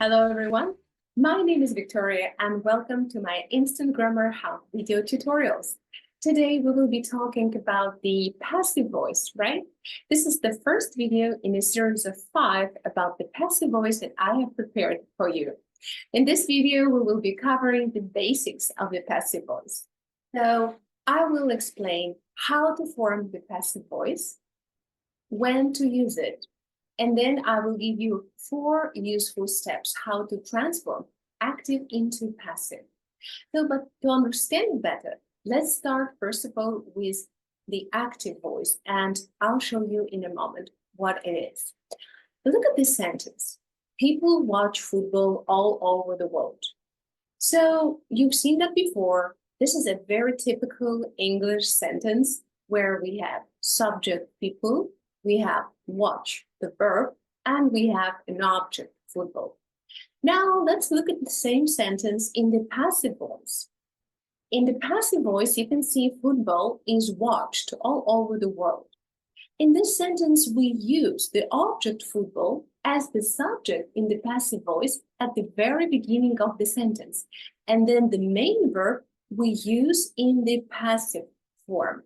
Hello, everyone. My name is Victoria, and welcome to my Instant Grammar Hub video tutorials. Today, we will be talking about the passive voice, right? This is the first video in a series of 5 about the passive voice that I have prepared for you. In this video, we will be covering the basics of the passive voice. So I will explain how to form the passive voice, when to use it, and then I will give you 4 useful steps how to transform active into passive. So, but to understand better, let's start first of all with the active voice, and I'll show you in a moment what it is. Look at this sentence. People watch football all over the world. So you've seen that before. This is a very typical English sentence where we have subject people, we have watch, the verb, and we have an object, football. Now let's look at the same sentence in the passive voice. In the passive voice, you can see football is watched all over the world. In this sentence, we use the object football as the subject in the passive voice at the very beginning of the sentence. And then the main verb we use in the passive form.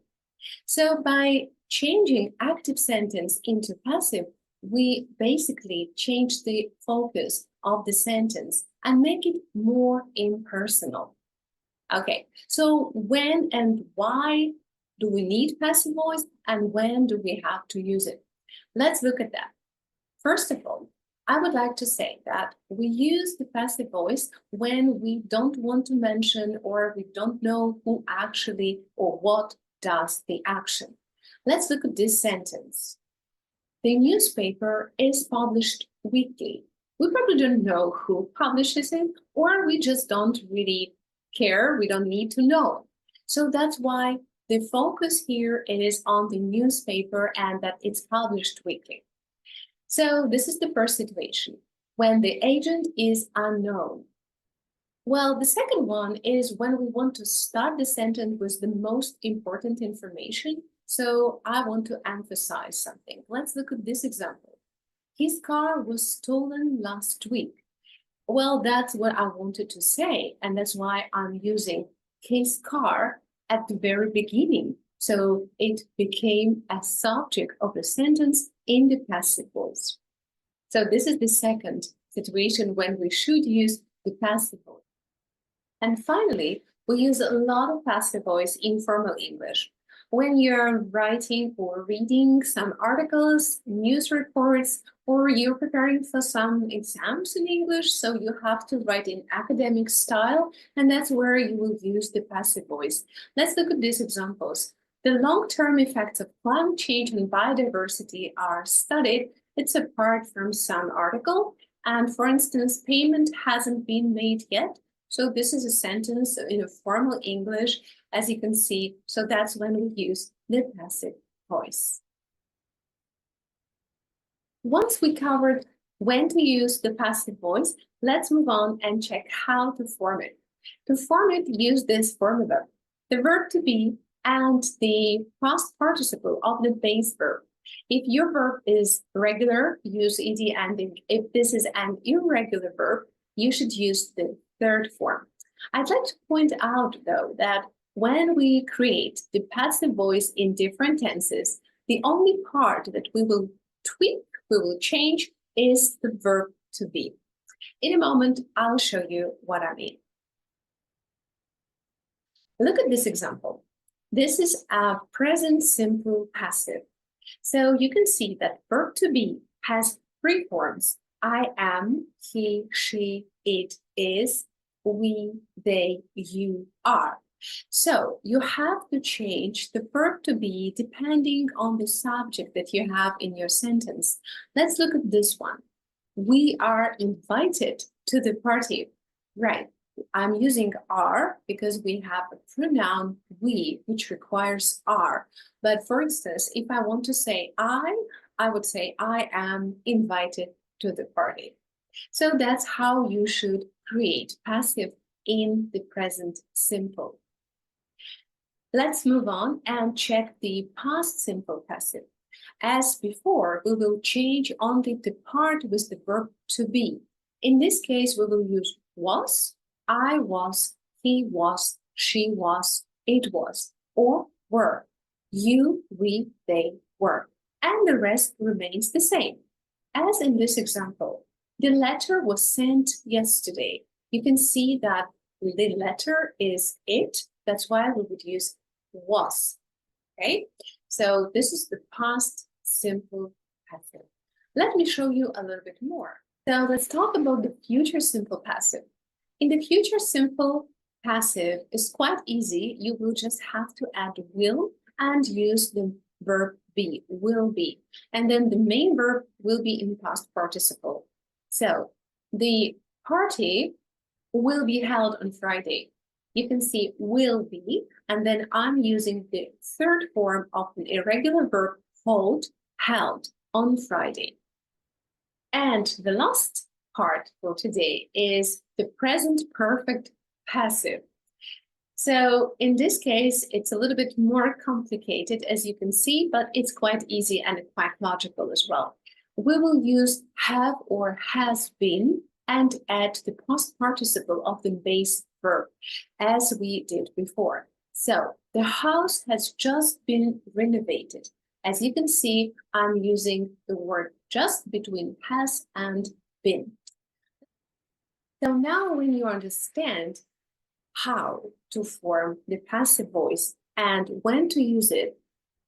So by changing active sentence into passive, we basically change the focus of the sentence and make it more impersonal. Okay, so when and why do we need passive voice and when do we have to use it? Let's look at that. First of all, I would like to say that we use the passive voice when we don't want to mention or we don't know who actually or what does the action. Let's look at this sentence. The newspaper is published weekly. We probably don't know who publishes it, or we just don't really care. We don't need to know. So that's why the focus here is on the newspaper and that it's published weekly. So this is the first situation, when the agent is unknown. Well, the second one is when we want to start the sentence with the most important information. So I want to emphasize something. Let's look at this example. His car was stolen last week. Well, that's what I wanted to say, and that's why I'm using his car at the very beginning. So it became a subject of the sentence in the passive voice. So this is the second situation when we should use the passive voice. And finally, we use a lot of passive voice in formal English. When you're writing or reading some articles, news reports, or you're preparing for some exams in English, so you have to write in academic style, and that's where you will use the passive voice. Let's look at these examples. The long-term effects of climate change and biodiversity are studied. It's apart from some article, and for instance, payment hasn't been made yet. So this is a sentence in a formal English, as you can see. So that's when we use the passive voice. Once we covered when to use the passive voice, let's move on and check how to form it. To form it, use this formula. The verb to be and the past participle of the base verb. If your verb is regular, use ed ending. If this is an irregular verb, you should use the third form. I'd like to point out, though, that when we create the passive voice in different tenses, the only part that we will tweak, we will change, is the verb to be. In a moment, I'll show you what I mean. Look at this example. This is a present simple passive. So you can see that verb to be has 3 forms. I am, he, she, it is, we, they, you are. So you have to change the verb to be depending on the subject that you have in your sentence. Let's look at this one. We are invited to the party. Right. I'm using are because we have a pronoun we, which requires are. But for instance, if I want to say I would say I am invited to the party. So that's how you should create passive in the present simple. Let's move on and check the past simple passive. As before, we will change only the part with the verb to be. In this case, we will use was, I was, he was, she was, it was, or were, you, we, they were, and the rest remains the same. As in this example, the letter was sent yesterday. You can see that the letter is it. That's why we would use was. Okay, so this is the past simple passive. Let me show you a little bit more. So let's talk about the future simple passive. In the future simple passive, it's quite easy. You will just have to add will and use the verb be, will be. And then the main verb will be in past participle. So the party will be held on Friday. You can see will be, and then I'm using the third form of an irregular verb hold, held on Friday. And the last part for today is the present perfect passive. So in this case, it's a little bit more complicated, as you can see, but it's quite easy and quite logical as well. We will use have or has been and add the past participle of the base verb, as we did before. So the house has just been renovated. As you can see, I'm using the word just between has and been. So now when you understand how to form the passive voice and when to use it,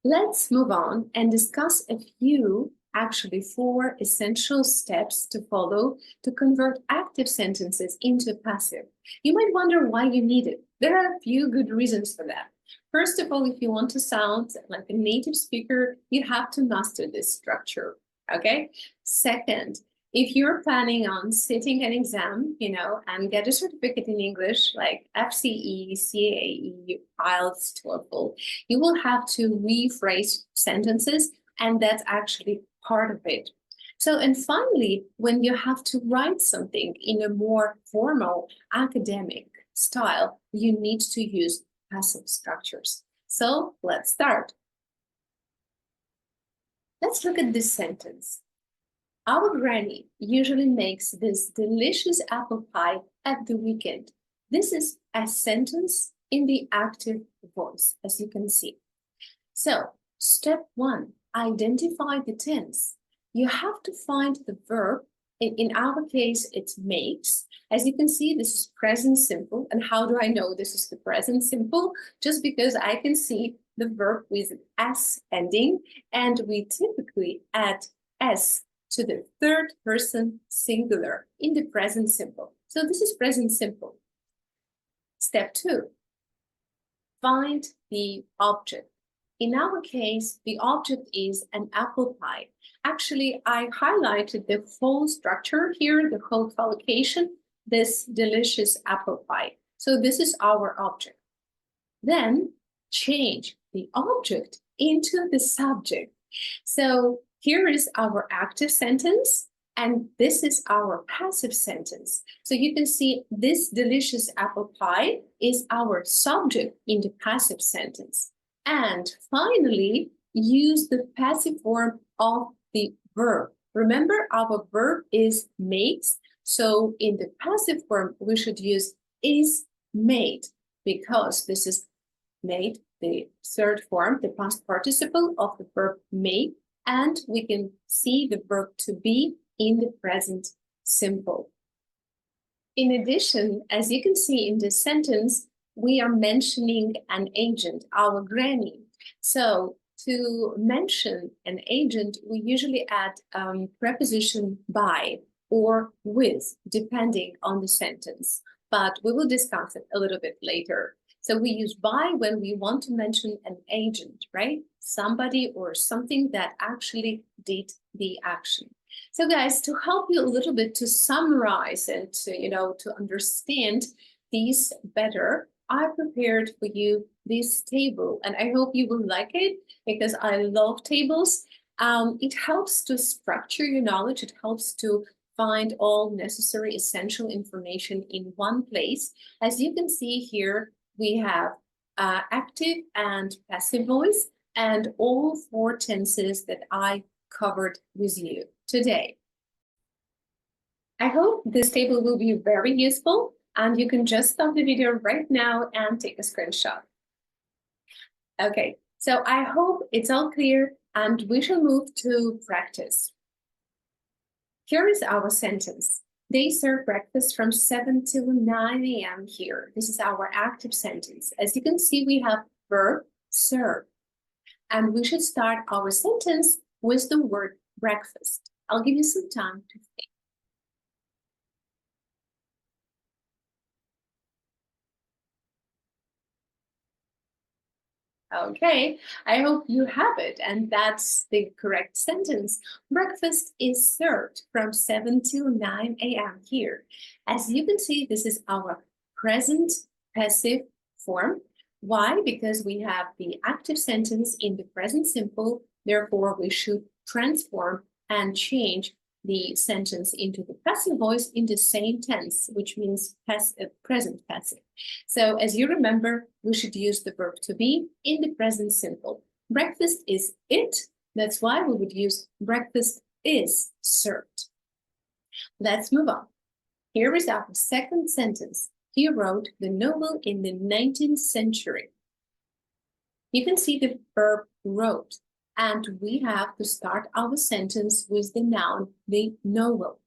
let's move on and discuss a few, actually 4 essential steps to follow to convert active sentences into passive. You might wonder why you need it. There are a few good reasons for that. First of all, if you want to sound like a native speaker, you have to master this structure, okay? Second, if you're planning on sitting an exam, and get a certificate in English like FCE, CAE, IELTS, TOEFL, you will have to rephrase sentences, and that's actually part of it. So, and finally, when you have to write something in a more formal academic style, you need to use passive structures. So let's start. Let's look at this sentence. Our granny usually makes this delicious apple pie at the weekend. This is a sentence in the active voice, as you can see. So, step 1, identify the tense. You have to find the verb. In our case, it's makes. As you can see, this is present simple. And how do I know this is the present simple? Just because I can see the verb with an S ending, and we typically add S to the third person singular in the present simple. So this is present simple. Step 2, find the object. In our case, the object is an apple pie. Actually, I highlighted the whole structure here, the whole collocation, this delicious apple pie. So this is our object. Then change the object into the subject. So here is our active sentence, and this is our passive sentence. So you can see this delicious apple pie is our subject in the passive sentence. And finally, use the passive form of the verb. Remember, our verb is makes. So in the passive form, we should use is made, because this is made, the third form, the past participle of the verb make, and we can see the verb to be in the present simple. In addition, as you can see in this sentence, we are mentioning an agent, our granny. So to mention an agent, we usually add preposition by or with, depending on the sentence. But we will discuss it a little bit later. So we use by when we want to mention an agent, right? Somebody or something that actually did the action. So guys, to help you a little bit to summarize and to understand these better, I prepared for you this table, and I hope you will like it because I love tables. It helps to structure your knowledge. It helps to find all necessary essential information in one place. As you can see here, we have active and passive voice and all 4 tenses that I covered with you today. I hope this table will be very useful, and you can just stop the video right now and take a screenshot. Okay, so I hope it's all clear, and we shall move to practice. Here is our sentence. They serve breakfast from 7 till 9 a.m. here. This is our active sentence. As you can see, we have verb serve. And we should start our sentence with the word breakfast. I'll give you some time to think. Okay, I hope you have it, and that's the correct sentence. Breakfast is served from 7 till 9 a.m. here. As you can see, this is our present passive form. Why? Because we have the active sentence in the present simple, therefore we should transform and change the sentence into the passive voice in the same tense, which means present passive. So as you remember, we should use the verb to be in the present simple. Breakfast is it. That's why we would use breakfast is served. Let's move on. Here is our second sentence. He wrote the novel in the 19th century. You can see the verb wrote, and we have to start our sentence with the noun, the novel.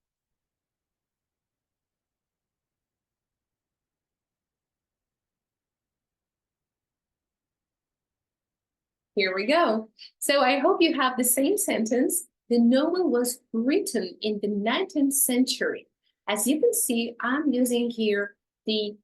Here we go. So I hope you have the same sentence. The novel was written in the 19th century. As you can see, I'm using here the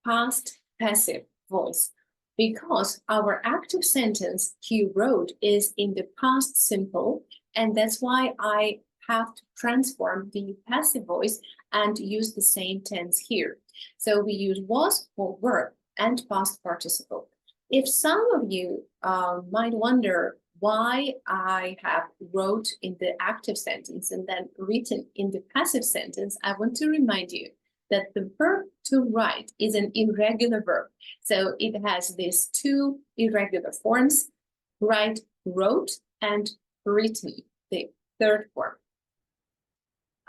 past passive voice because our active sentence, he wrote, is in the past simple, and that's why I have to transform the passive voice and use the same tense here. So we use was for verb and past participle. If some of you might wonder why I have wrote in the active sentence and then written in the passive sentence, I want to remind you that the verb to write is an irregular verb. So it has these two irregular forms, write, wrote, and written, the third form.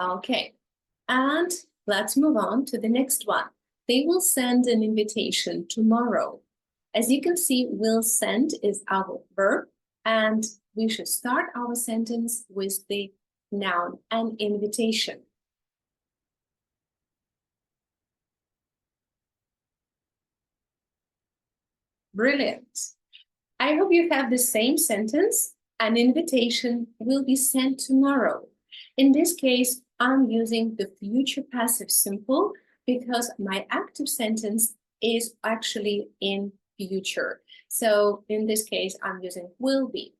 Okay, and let's move on to the next one. They will send an invitation tomorrow. As you can see, will send is our verb, and we should start our sentence with the noun, an invitation. Brilliant. I hope you have the same sentence. An invitation will be sent tomorrow. In this case, I'm using the future passive simple because my active sentence is actually in future. So in this case, I'm using will be.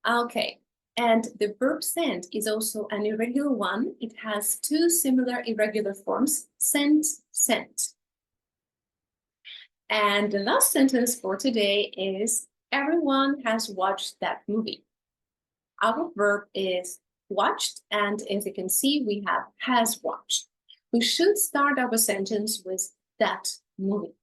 Okay, and the verb send is also an irregular one. It has two similar irregular forms, sent, sent. And the last sentence for today is, everyone has watched that movie. Our verb is watched, and as you can see, we have has watched. We should start our sentence with that movie.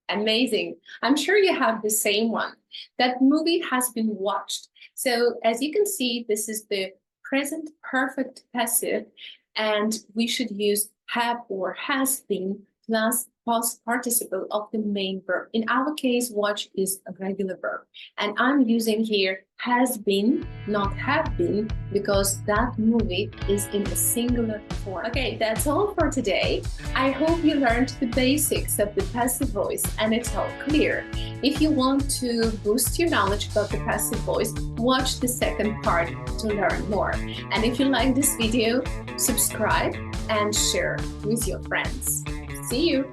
Amazing. I'm sure you have the same one. That movie has been watched. So as you can see, this is the present perfect passive, and we should use have or has been plus past participle of the main verb. In our case, watch is a regular verb, and I'm using here has been, not have been, because that movie is in a singular form. Okay, that's all for today. I hope you learned the basics of the passive voice and it's all clear. If you want to boost your knowledge about the passive voice, watch the second part to learn more. And if you like this video, subscribe and share with your friends. See you!